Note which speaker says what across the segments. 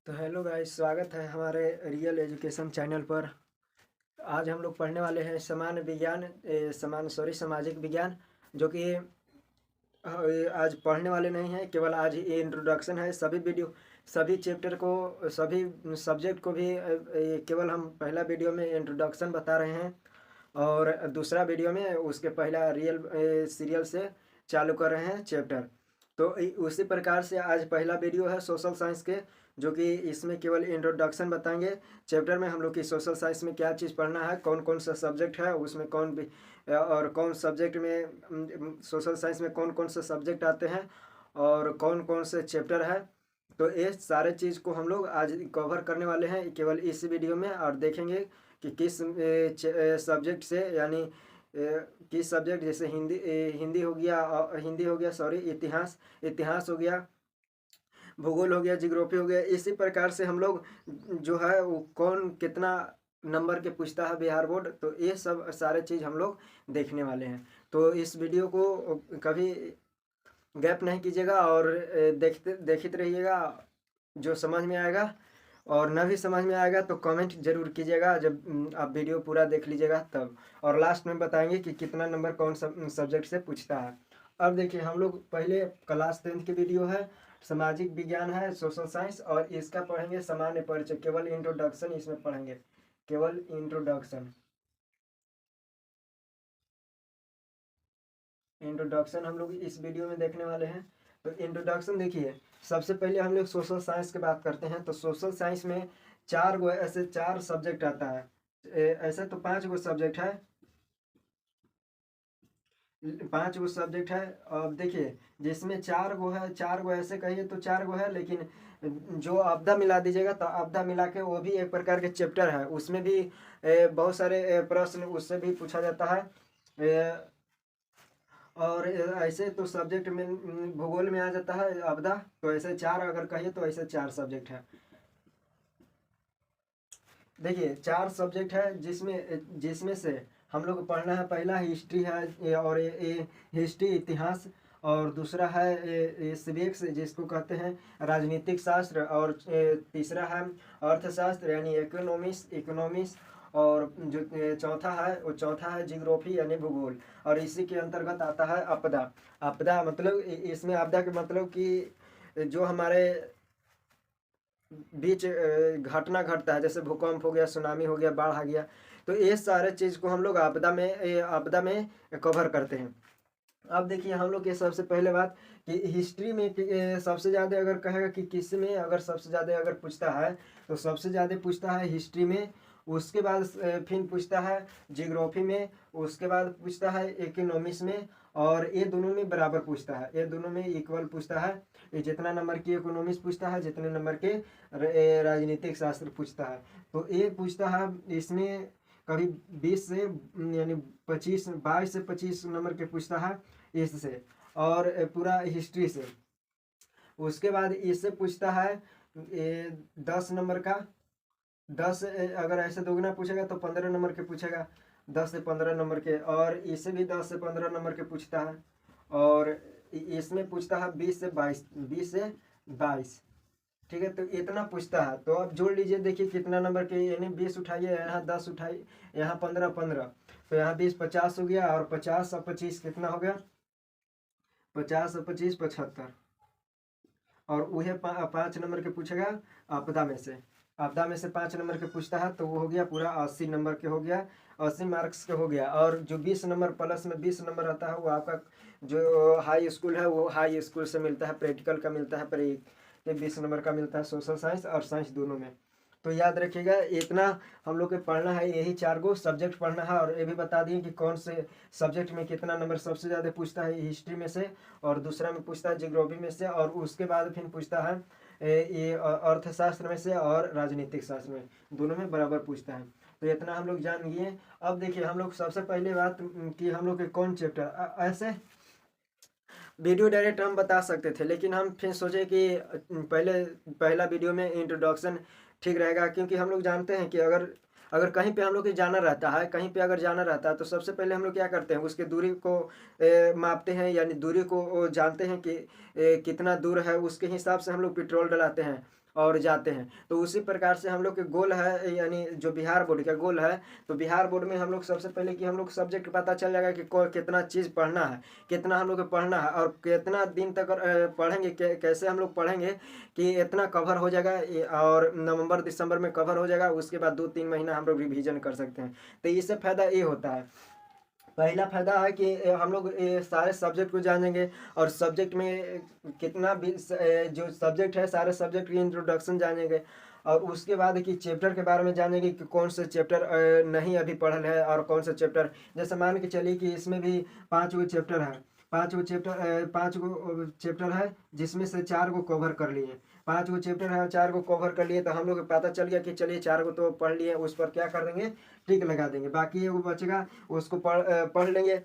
Speaker 1: तो hello guys, स्वागत है हमारे रियल एजुकेशन चैनल पर। आज हम लोग पढ़ने वाले हैं सामान्य विज्ञान सामाजिक विज्ञान, जो कि आज पढ़ने वाले नहीं हैं। केवल आज ये इंट्रोडक्शन है। सभी चैप्टर को, सभी सब्जेक्ट को भी केवल हम पहला वीडियो में इंट्रोडक्शन बता रहे हैं और दूसरा वीडियो में उसके पहला रियल सीरियल से चालू कर रहे हैं चैप्टर। तो उसी प्रकार से आज पहला वीडियो है सोशल साइंस के, जो कि इसमें केवल इंट्रोडक्शन बताएंगे। चैप्टर में हम लोग की सोशल साइंस में क्या चीज़ पढ़ना है, कौन कौन सा सब्जेक्ट है, उसमें कौन भी और कौन सब्जेक्ट में सोशल साइंस में कौन कौन से सब्जेक्ट आते हैं और कौन कौन से चैप्टर है। तो ये सारे चीज़ को हम लोग आज कवर करने वाले हैं केवल इस वीडियो में, और देखेंगे कि किस सब्जेक्ट से, यानी किस सब्जेक्ट, जैसे हिंदी हो गया, सॉरी, इतिहास हो गया, भूगोल हो गया, जियोग्राफी हो गया। इसी प्रकार से हम लोग जो है वो कौन कितना नंबर के पूछता है बिहार बोर्ड, तो ये सब सारे चीज़ हम लोग देखने वाले हैं। तो इस वीडियो को कभी गैप नहीं कीजिएगा और देखते रहिएगा। जो समझ में आएगा और न भी समझ में आएगा तो कमेंट जरूर कीजिएगा जब आप वीडियो पूरा देख लीजिएगा तब, और लास्ट में बताएंगे कि कितना नंबर कौन सब्जेक्ट से पूछता है। अब देखिए, हम लोग पहले क्लास 10th की वीडियो है, सामाजिक विज्ञान है, सोशल साइंस, और इसका पढ़ेंगे सामान्य परिचय। केवल इंट्रोडक्शन इसमें पढ़ेंगे, केवल इंट्रोडक्शन हम लोग इस वीडियो में देखने वाले हैं। तो इंट्रोडक्शन देखिए, सबसे पहले हम लोग सोशल साइंस की बात करते हैं। तो सोशल साइंस में चार सब्जेक्ट आता है। ऐसे तो 5 गो सब्जेक्ट है, 5 गो सब्जेक्ट है। अब देखिए, जिसमें 4 गो है, 4 गो ऐसे कहिए तो 4 गो है, लेकिन जो आपदा मिला दीजिएगा तो आपदा मिला के वो भी एक प्रकार के चैप्टर है। उसमें भी बहुत सारे प्रश्न उससे भी पूछा जाता है। और ऐसे तो सब्जेक्ट में भूगोल में आ जाता है आपदा। तो ऐसे 4 अगर कहिए तो ऐसे 4 सब्जेक्ट है। देखिए, 4 सब्जेक्ट है जिसमें जिसमें से हम लोग को पढ़ना है। पहला हिस्ट्री है, और ये हिस्ट्री इतिहास, और दूसरा है सिविक्स जिसको कहते हैं राजनीतिक शास्त्र, और तीसरा है अर्थशास्त्र यानी इकोनॉमिक्स, और जो चौथा है जियोग्राफी यानी भूगोल। और इसी के अंतर्गत आता है आपदा। आपदा मतलब इसमें आपदा के मतलब कि जो हमारे बीच घटना घटता है, जैसे भूकंप हो गया, सुनामी हो गया, बाढ़ आ गया। तो ये सारे चीज़ को हम लोग आपदा में कवर करते हैं। अब देखिए, हम लोग के सबसे पहले बात कि हिस्ट्री में सबसे ज़्यादा अगर कहेगा कि किस में अगर सबसे ज़्यादा अगर पूछता है, तो सबसे ज़्यादा पूछता है हिस्ट्री में। उसके बाद फिर पूछता है जियोग्राफी में। उसके बाद पूछता है इकोनॉमिक्स में। और ये दोनों में बराबर पूछता है, ये दोनों में इक्वल पूछता है। ये जितना नंबर की इकोनॉमिक्स पूछता है, जितने नंबर के राजनीतिक शास्त्र पूछता है। तो ये पूछता है इसमें कभी 20 से, यानी 22 से 25 नंबर के पूछता है इससे, और पूरा हिस्ट्री से। उसके बाद इससे पूछता है 10 नंबर का। 10 अगर ऐसे दोगुना पूछेगा तो 15 नंबर के पूछेगा, 10 से 15 नंबर के। और इससे भी 10 से 15 नंबर के पूछता है। और इसमें पूछता है 20 से 22। ठीक है, तो इतना पूछता है। तो अब जोड़ लीजिए, देखिए कितना नंबर के, यानी 20 उठाइए, यहाँ 10 उठाइए, यहाँ 15 तो यहाँ 20 50 हो गया, और 50 और 25 कितना हो गया, 50 और 25 75। और वह 5 नंबर के पूछेगा आपदा में से। आपदा में से 5 नंबर के पूछता है, तो वो हो गया पूरा 80 नंबर के हो गया, 80 मार्क्स के हो गया। और जो 20 नंबर प्लस में 20 नंबर आता है, वो आपका जो हाई स्कूल है, वो हाई स्कूल से मिलता है, प्रैक्टिकल का मिलता है, पर ये 20 नंबर का मिलता है सोशल साइंस और साइंस दोनों में। तो याद रखिएगा, इतना हम लोग के पढ़ना है, यही 4 गो सब्जेक्ट पढ़ना है। और ये भी बता दिए कि कौन से सब्जेक्ट में कितना नंबर सबसे ज़्यादा पूछता है, हिस्ट्री में से, और दूसरा में पूछता है जियोग्राफी में से, और उसके बाद फिर पूछता है ये अर्थशास्त्र में से और राजनीतिक शास्त्र में, दोनों में बराबर पूछता है। तो इतना हम लोग जान गए। अब देखिए, हम लोग सबसे पहले बात कि हम लोग के कौन चैप्टर, ऐसे वीडियो डायरेक्ट हम बता सकते थे, लेकिन हम फिर सोचे कि पहला वीडियो में इंट्रोडक्शन ठीक रहेगा। क्योंकि हम लोग जानते हैं कि अगर अगर कहीं पे हम लोग को जाना रहता है, कहीं पे अगर जाना रहता है, तो सबसे पहले हम लोग क्या करते हैं, उसके दूरी को मापते हैं, यानी दूरी को जानते हैं कि कितना दूर है, उसके हिसाब से हम लोग पेट्रोल डलाते हैं। और जाते हैं। तो उसी प्रकार से हम लोग के गोल है, यानी जो बिहार बोर्ड का गोल है, तो बिहार बोर्ड में हम लोग सबसे पहले कि हम लोग सब्जेक्ट पता चल जाएगा कि कितना चीज़ पढ़ना है, कितना हम लोग को पढ़ना है और कितना दिन तक पढ़ेंगे, कैसे हम लोग पढ़ेंगे कि इतना कवर हो जाएगा और नवंबर दिसंबर में कवर हो जाएगा। उसके बाद 2-3 महीना हम लोग रिवीजन कर सकते हैं। तो इससे फ़ायदा ये होता है, पहला फायदा है कि हम लोग सारे सब्जेक्ट को जानेंगे और सब्जेक्ट में कितना भी जो सब्जेक्ट है सारे सब्जेक्ट की इंट्रोडक्शन जानेंगे और उसके बाद कि चैप्टर के बारे में जानेंगे कि कौन से चैप्टर नहीं अभी पढ़ल है और कौन सा चैप्टर, जैसे मान के चलिए कि इसमें भी 5 गो चैप्टर है, 5 गो चैप्टर है जिसमें से 4 गो कवर कर लिए, 5 गो चैप्टर है 4 गो कवर कर लिए, तो हम लोग को पता चल गया कि चलिए 4 गो तो पढ़ लिए, उस पर क्या कर देंगे, टिक लगा देंगे, बाकी वो बचेगा उसको पढ़ लेंगे।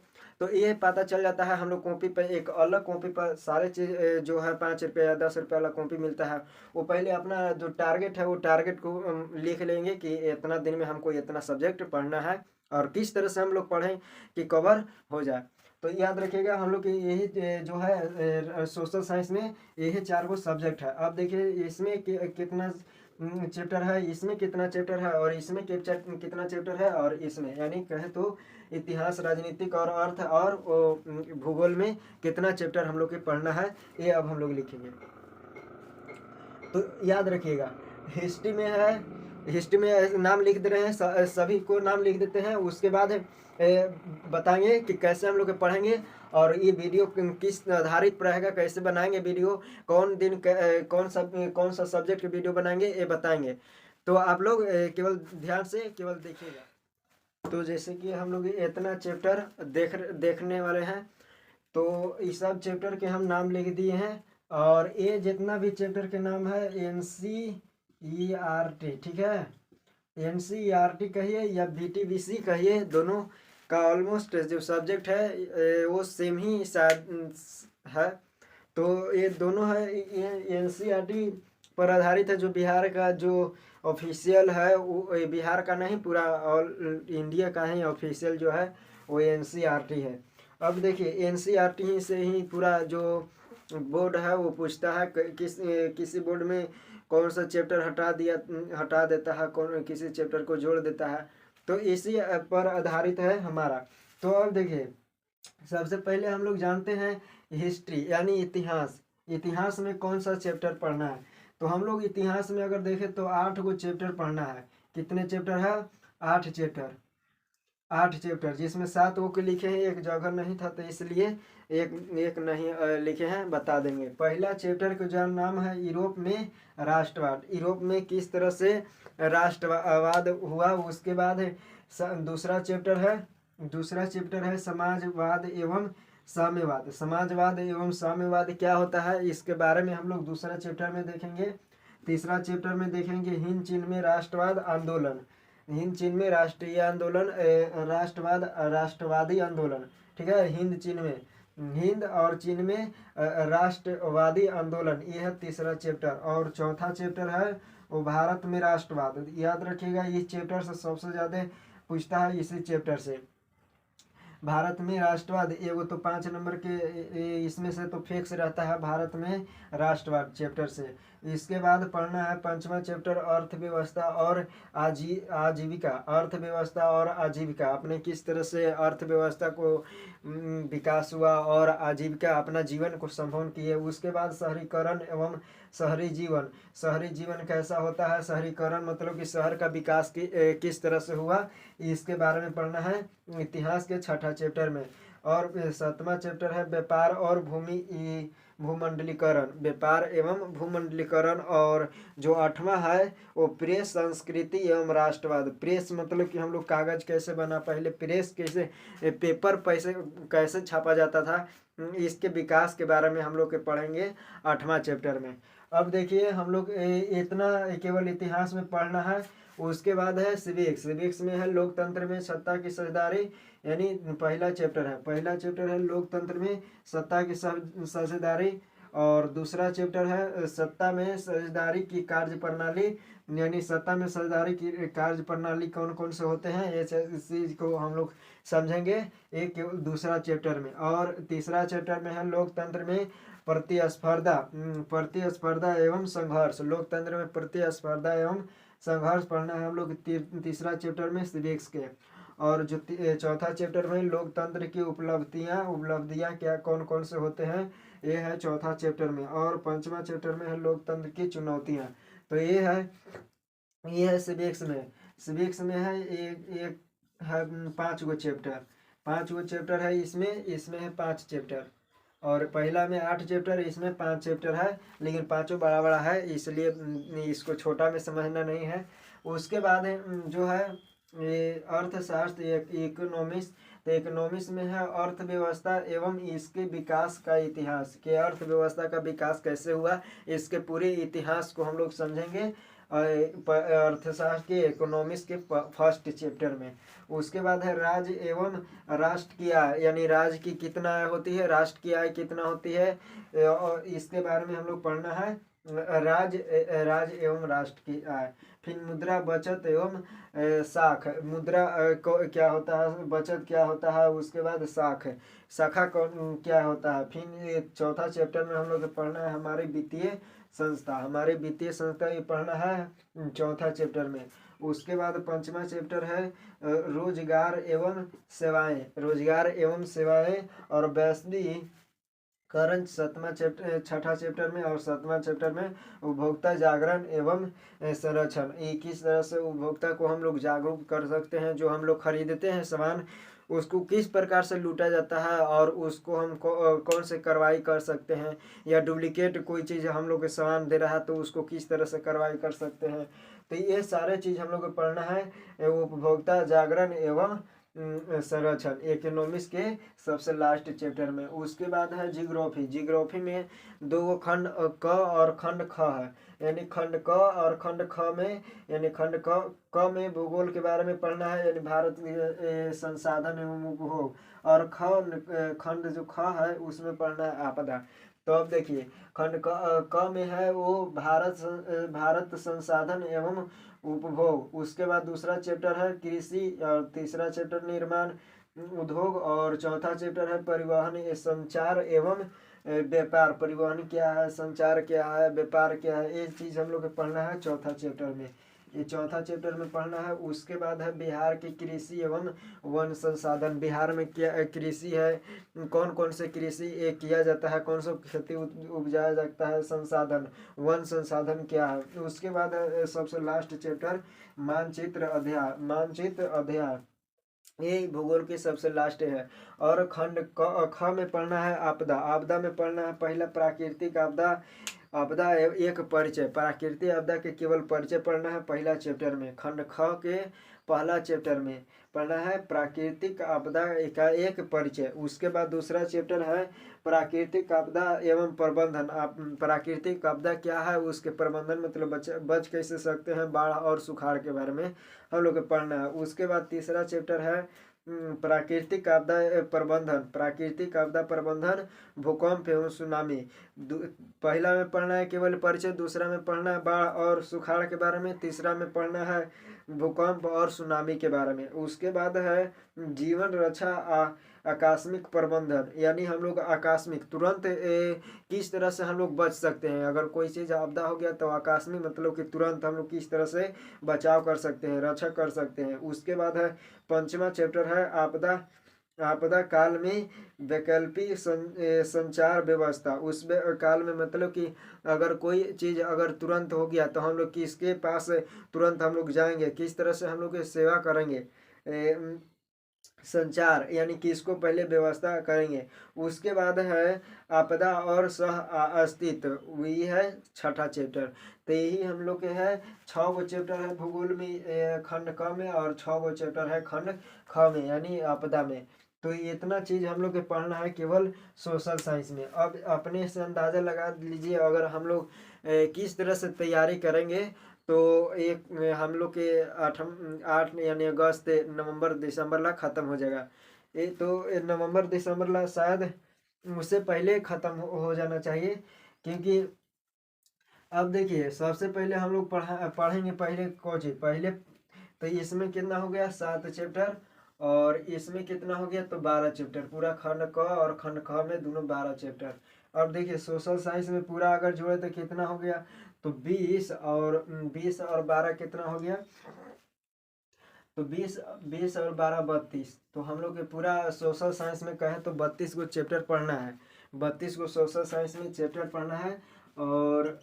Speaker 1: तो ये पता चल जाता है। हम लोग कॉपी पे एक अलग कॉपी पर सारे चीज़ जो है 5 रुपये या 10 रुपये वाला कॉपी मिलता है, वो पहले अपना जो टारगेट है वो टारगेट को लिख लेंगे कि इतना दिन में हमको इतना सब्जेक्ट पढ़ना है और किस तरह से हम लोग पढ़ें कि कवर हो जाए। तो याद रखिएगा हम लोग की यही जो है सोशल साइंस में यही 4 गो सब्जेक्ट है। अब देखिए इसमें कितना चैप्टर है, इसमें कितना चैप्टर है और इसमें कितना चैप्टर है और इसमें, यानी कहें तो इतिहास, राजनीतिक और अर्थ और भूगोल में कितना चैप्टर हम लोग के पढ़ना है, ये अब हम लोग लिखेंगे। तो याद रखिएगा हिस्ट्री में है, हिस्ट्री में नाम लिख दे रहे हैं, सभी को नाम लिख देते हैं। उसके बाद बताएंगे कि कैसे हम लोग पढ़ेंगे और ये वीडियो किस आधारित पर रहेगा, कैसे बनाएंगे वीडियो, कौन दिन कौन सा सब्जेक्ट की वीडियो बनाएंगे ये बताएंगे। तो आप लोग केवल ध्यान से केवल देखिएगा। तो जैसे कि हम लोग इतना चैप्टर देखने वाले हैं, तो इस सब चैप्टर के हम नाम लिख दिए हैं और ये जितना भी चैप्टर के नाम है NCERT, ठीक है, NCERT कहिए या BTBC कहिए, दोनों का ऑलमोस्ट जो सब्जेक्ट है वो सेम ही शायद है। तो ये दोनों है, ये NCERT पर आधारित है, जो बिहार का जो ऑफिशियल है वो बिहार का नहीं पूरा ऑल इंडिया का ही ऑफिशियल जो है वो NCERT है। अब देखिए NCERT ही से ही पूरा जो बोर्ड है वो पूछता है किसी बोर्ड में कौन सा चैप्टर हटा देता है, कौन किसी चैप्टर को जोड़ देता है, तो इसी पर आधारित है हमारा। तो अब देखिए सबसे पहले हम लोग जानते हैं हिस्ट्री यानी इतिहास, इतिहास में कौन सा चैप्टर पढ़ना है। तो हम लोग इतिहास में अगर देखें तो 8 गो चैप्टर पढ़ना है। कितने चैप्टर है, 8 चैप्टर, 8 चैप्टर, जिसमें 7 गो के लिखे हैं, एक जगह नहीं था तो इसलिए एक नहीं लिखे हैं, बता देंगे। पहला चैप्टर का जो नाम है यूरोप में राष्ट्रवाद, यूरोप में किस तरह से राष्ट्रवाद हुआ। उसके बाद दूसरा चैप्टर है समाजवाद एवं साम्यवाद, समाजवाद एवं साम्यवाद क्या होता है इसके बारे में हम लोग दूसरा चैप्टर में देखेंगे। तीसरा चैप्टर में देखेंगे हिंद चीन में राष्ट्रवाद आंदोलन, हिंद चीन में राष्ट्रीय आंदोलन, राष्ट्रवादी आंदोलन, ठीक है, हिंद चीन में, हिंद और चीन में राष्ट्रवादी आंदोलन, ये है तीसरा चैप्टर। और चौथा चैप्टर है वो भारत में राष्ट्रवाद। याद रखिएगा इस चैप्टर से सबसे ज़्यादा पूछता है, इसी चैप्टर से भारत में राष्ट्रवाद, एगो तो 5 नंबर के इसमें से तो फिक्स रहता है भारत में राष्ट्रवाद चैप्टर से। इसके बाद पढ़ना है 5वां चैप्टर अर्थव्यवस्था और आजीविका, अर्थव्यवस्था और आजीविका, अपने किस तरह से अर्थव्यवस्था को विकास हुआ और आजीविका अपना जीवन को संपन्न किए। उसके बाद शहरीकरण एवं शहरी जीवन, शहरी जीवन कैसा होता है, शहरीकरण मतलब कि शहर का विकास किस तरह से हुआ, इसके बारे में पढ़ना है इतिहास के 6ठा चैप्टर में। और 7वां चैप्टर है व्यापार और भूमंडलीकरण, व्यापार एवं भूमंडलीकरण। और जो 8वां है वो प्रेस, संस्कृति एवं राष्ट्रवाद, प्रेस मतलब कि हम लोग कागज कैसे बना, पहले प्रेस कैसे, पेपर कैसे छापा जाता था, इसके विकास के बारे में हम लोग के पढ़ेंगे 8वां चैप्टर में। अब देखिए हम लोग इतना केवल इतिहास में पढ़ना है। उसके बाद है सिविक्स, सिविक्स में है लोकतंत्र में सत्ता की साझेदारी, यानी पहला चैप्टर है लोकतंत्र में सत्ता की साझेदारी। और दूसरा चैप्टर है सत्ता में साझेदारी की कार्य प्रणाली, यानी सत्ता में साझेदारी की कार्य प्रणाली कौन कौन से होते हैं, ये चीज को हम लोग समझेंगे एक दूसरा चैप्टर में। और तीसरा चैप्टर में है लोकतंत्र में प्रतिस्पर्धा एवं संघर्ष, लोकतंत्र में प्रतिस्पर्धा एवं संघर्ष पढ़ना है हम लोग तीसरा चैप्टर में सिविक्स के। और जो चौथा चैप्टर में लोकतंत्र की उपलब्धियां क्या कौन कौन से होते हैं, ये है चौथा चैप्टर में। और पांचवा चैप्टर में है लोकतंत्र की चुनौतियां। तो ये है सिविक्स में है एक है 5 गो चैप्टर है, इसमें है 5 चैप्टर। और पहला में 8 चैप्टर, इसमें 5 चैप्टर है, लेकिन पांचों बड़ा बड़ा है, इसलिए इसको छोटा में समझना नहीं है। उसके बाद जो है ये अर्थशास्त्र इकोनॉमिक्स। तो इकोनॉमिक्स में है अर्थव्यवस्था एवं इसके विकास का इतिहास, कि अर्थव्यवस्था का विकास कैसे हुआ, इसके पूरे इतिहास को हम लोग समझेंगे अर्थशास्त्र के इकोनॉमिक्स के फर्स्ट चैप्टर में। उसके बाद है राज्य एवं राष्ट्र की आय, यानी राज्य की कितना आय होती है, राष्ट्र की आय कितना होती है, और इसके बारे में हम लोग पढ़ना है राज्य एवं राष्ट्र की आय। फिर मुद्रा बचत एवं साख, मुद्रा क्या होता है, बचत क्या होता है, उसके बाद शाखा क्या होता है। फिर चौथा चैप्टर में हम लोग पढ़ना है हमारे वित्तीय संस्था, ये पढ़ना है चौथा चैप्टर में। उसके बाद पांचवा चैप्टर है रोजगार एवं सेवाएं और वैश्वीकरण छठा चैप्टर में। और सातवां चैप्टर में उपभोक्ता जागरण एवं संरक्षण, किस तरह से उपभोक्ता को हम लोग जागरूक कर सकते हैं, जो हम लोग खरीदते हैं सामान उसको किस प्रकार से लूटा जाता है, और उसको हम कौन से कार्रवाई कर सकते हैं, या डुप्लीकेट कोई चीज़ हम लोग के सामान दे रहा है तो उसको किस तरह से कार्रवाई कर सकते हैं। तो ये सारे चीज़ हम लोग को पढ़ना है उपभोक्ता जागरण एवं संरक्षण, इकोनॉमिक्स के सबसे लास्ट चैप्टर में। उसके बाद है जियोग्राफी में 2 खंड क और खंड ख है, यानी खंड क और खंड ख में, यानी खंड क में भूगोल के बारे में पढ़ना है, यानी भारत संसाधन एवं उपभोग। और खंड जो ख है उसमें पढ़ना है आपदा। तो अब देखिए खंड क में है वो भारत संसाधन एवं उपभोग। उसके बाद दूसरा चैप्टर है कृषि, और तीसरा चैप्टर निर्माण उद्योग, और चौथा चैप्टर है परिवहन संचार एवं व्यापार। परिवहन क्या है, संचार क्या है, व्यापार क्या है, ये चीज़ हम लोग को पढ़ना है चौथा चैप्टर में, ये चौथा चैप्टर में पढ़ना है। उसके बाद है बिहार की कृषि एवं वन संसाधन, बिहार में क्या कृषि है, कौन कौन से कृषि किया जाता है, कौन सा खेती उपजाया जाता है, संसाधन वन संसाधन क्या है। उसके बाद सबसे लास्ट चैप्टर मानचित्र अध्याय, ये भूगोल के सबसे लास्ट है। और खंड ख में पढ़ना है आपदा में पढ़ना है पहला प्राकृतिक आपदा एक परिचय, प्राकृतिक आपदा के केवल परिचय पढ़ना है पहला चैप्टर में। खंड ख के पहला चैप्टर में पढ़ना है प्राकृतिक आपदा का एक परिचय। उसके बाद दूसरा चैप्टर है प्राकृतिक आपदा एवं प्रबंधन, प्राकृतिक आपदा क्या है उसके प्रबंधन, मतलब बच कैसे सकते हैं बाढ़ और सुखाड़ के बारे में हम लोग को पढ़ना है। उसके बाद तीसरा चैप्टर है प्राकृतिक आपदा प्रबंधन भूकंप एवं सुनामी। पहला में पढ़ना है केवल परिचय, दूसरा में पढ़ना है बाढ़ और सुखाड़ के बारे में, तीसरा में पढ़ना है भूकंप और सुनामी के बारे में। उसके बाद है जीवन रक्षा आकस्मिक प्रबंधन, यानी हम लोग आकस्मिक तुरंत किस तरह से हम लोग बच सकते हैं, अगर कोई चीज़ आपदा हो गया तो आकस्मिक मतलब कि तुरंत हम लोग किस तरह से बचाव कर सकते हैं, रक्षा कर सकते हैं। उसके बाद है पंचमा चैप्टर है आपदा काल में वैकल्पिक संचार व्यवस्था। उस काल में मतलब कि अगर कोई चीज़ अगर तुरंत हो गया तो हम लोग किसके पास तुरंत हम लोग जाएंगे, किस तरह से हम लोग की सेवा करेंगे, संचार यानी कि इसको पहले व्यवस्था करेंगे। उसके बाद है आपदा और सह अस्तित्व, वही है छठा चैप्टर। तो यही हम लोग के है 6 गो चैप्टर है भूगोल में खंड क में, और 6 गो चैप्टर है खंड ख में यानी आपदा में। तो इतना चीज़ हम लोग के पढ़ना है केवल सोशल साइंस में। अब अपने से अंदाज़ा लगा लीजिए अगर हम लोग किस तरह से तैयारी करेंगे तो एक हम लोग के 8 यानी अगस्त नवंबर दिसंबर ला ख़त्म हो जाएगा। ये तो नवंबर दिसंबर ला शायद उससे पहले ख़त्म हो जाना चाहिए, क्योंकि अब देखिए सबसे पहले हम लोग पढ़ेंगे पहले पहले तो इसमें कितना हो गया 7 चैप्टर, और इसमें कितना हो गया तो 12 चैप्टर, पूरा खंड क और खंड ख में दोनों 12 चैप्टर। अब देखिए सोशल साइंस में पूरा अगर जोड़े तो कितना हो गया, तो 20 और 12 कितना हो गया, तो 20 और 12 32। तो हम लोग के पूरा सोशल साइंस में कहें तो 32 को चैप्टर पढ़ना है, 32 को सोशल साइंस में चैप्टर पढ़ना है। और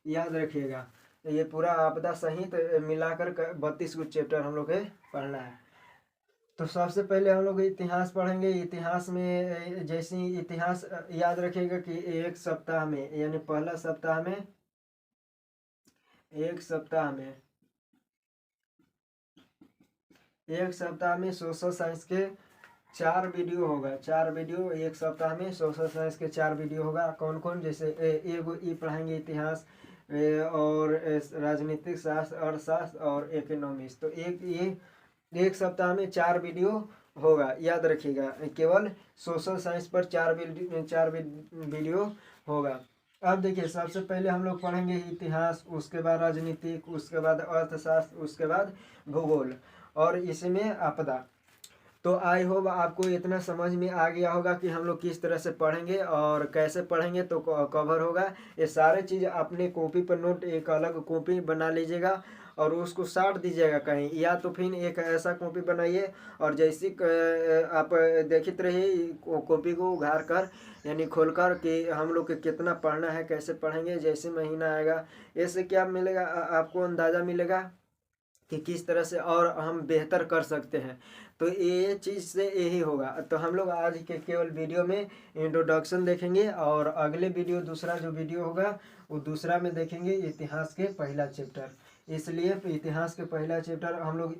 Speaker 1: याद रखिएगा ये पूरा आपदा सहित मिलाकर 32 को चैप्टर हम लोग के पढ़ना है। तो सबसे पहले हम लोग इतिहास पढ़ेंगे। इतिहास में जैसे इतिहास याद रखिएगा कि एक सप्ताह में, यानी पहला सप्ताह में, एक सप्ताह में सोशल साइंस के 4 वीडियो होगा। 4 वीडियो एक सप्ताह में सोशल साइंस के 4 वीडियो होगा। कौन कौन, जैसे एगो पढ़ाएंगे इतिहास, और राजनीतिक शास्त्र, अर्थशास्त्र और इकोनॉमिक्स। तो एक सप्ताह में 4 वीडियो होगा, याद रखिएगा। केवल सोशल साइंस पर 4 वीडियो होगा। अब देखिए सबसे पहले हम लोग पढ़ेंगे इतिहास, उसके बाद राजनीतिक, उसके बाद अर्थशास्त्र, उसके बाद भूगोल, और इसमें आपदा। तो आई होप आपको इतना समझ में आ गया होगा कि हम लोग किस तरह से पढ़ेंगे और कैसे पढ़ेंगे तो कवर होगा। ये सारे चीज़ अपने कॉपी पर नोट, एक अलग कॉपी बना लीजिएगा और उसको साट दीजिएगा कहीं, या तो फिर एक ऐसा कॉपी बनाइए और जैसी आप देखते रहिए कॉपी को उघार कर, यानी खोलकर कि हम लोग के कितना पढ़ना है, कैसे पढ़ेंगे। जैसे महीना आएगा इससे क्या मिलेगा, आपको अंदाज़ा मिलेगा कि किस तरह से और हम बेहतर कर सकते हैं। तो ये चीज़ से यही होगा। तो हम लोग आज के केवल वीडियो में इंट्रोडक्शन देखेंगे, और अगले वीडियो, दूसरा जो वीडियो होगा वो दूसरा में देखेंगे इतिहास के पहला चैप्टर। इसलिए इतिहास के पहला चैप्टर हम लोग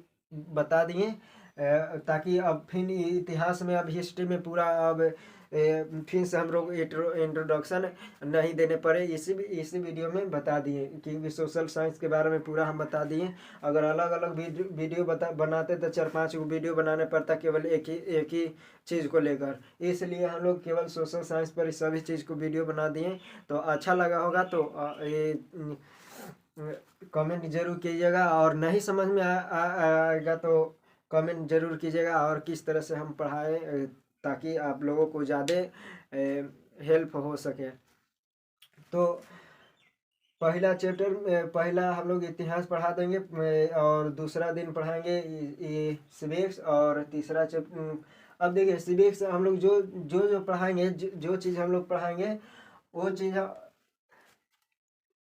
Speaker 1: बता दिए, ताकि अब फिर इतिहास में, अब हिस्ट्री में पूरा अब फिर से हम लोग इंट्रोडक्शन नहीं देने पड़े। इसी वीडियो में बता दिए कि सोशल साइंस के बारे में पूरा हम बता दिए। अगर अलग अलग वीडियो बनाते तो 4-5 वीडियो बनाने पड़ता केवल एक ही चीज़ को लेकर। इसलिए हम लोग केवल सोशल साइंस पर सभी चीज़ को वीडियो बना दिए। तो अच्छा लगा होगा तो ये कमेंट जरूर कीजिएगा, और नहीं समझ में आएगा तो कमेंट जरूर कीजिएगा, और किस तरह से हम पढ़ाएं ताकि आप लोगों को ज़्यादा हेल्प हो सके। तो पहला चैप्टर, पहला हम लोग इतिहास पढ़ा देंगे, और दूसरा दिन पढ़ाएंगे ये सिविक्स, और तीसरा चैप्टर। अब देखिए सिविक्स हम लोग जो पढ़ाएंगे, जो चीज़ हम लोग पढ़ाएंगे वो चीज़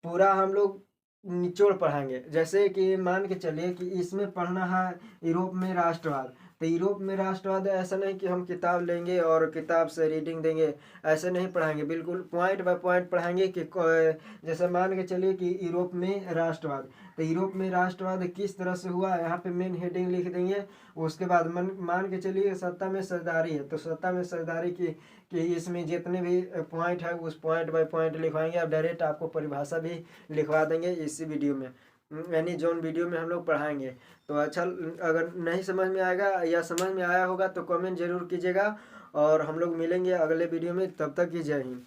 Speaker 1: पूरा हम लोग निचोड़ पढ़ाएंगे। जैसे कि मान के चलिए कि इसमें पढ़ना है यूरोप में राष्ट्रवाद। तो यूरोप में राष्ट्रवाद ऐसा नहीं कि हम किताब लेंगे और किताब से रीडिंग देंगे, ऐसे नहीं पढ़ाएंगे। बिल्कुल पॉइंट बाय पॉइंट पढ़ाएंगे कि जैसे मान के चलिए कि यूरोप में राष्ट्रवाद, तो यूरोप में राष्ट्रवाद किस तरह से हुआ, यहाँ पे मेन हेडिंग लिख देंगे। उसके बाद मान के चलिए सत्ता में सरदारी है, तो सत्ता में सरदारी की कि इसमें जितने भी पॉइंट है उस पॉइंट बाय पॉइंट लिखवाएंगे। अब डायरेक्ट आपको परिभाषा भी लिखवा देंगे इसी वीडियो में, यानी जोन वीडियो में हम लोग पढ़ाएंगे। तो अच्छा, अगर नहीं समझ में आएगा या समझ में आया होगा तो कमेंट जरूर कीजिएगा, और हम लोग मिलेंगे अगले वीडियो में। तब तक की जय हिंद।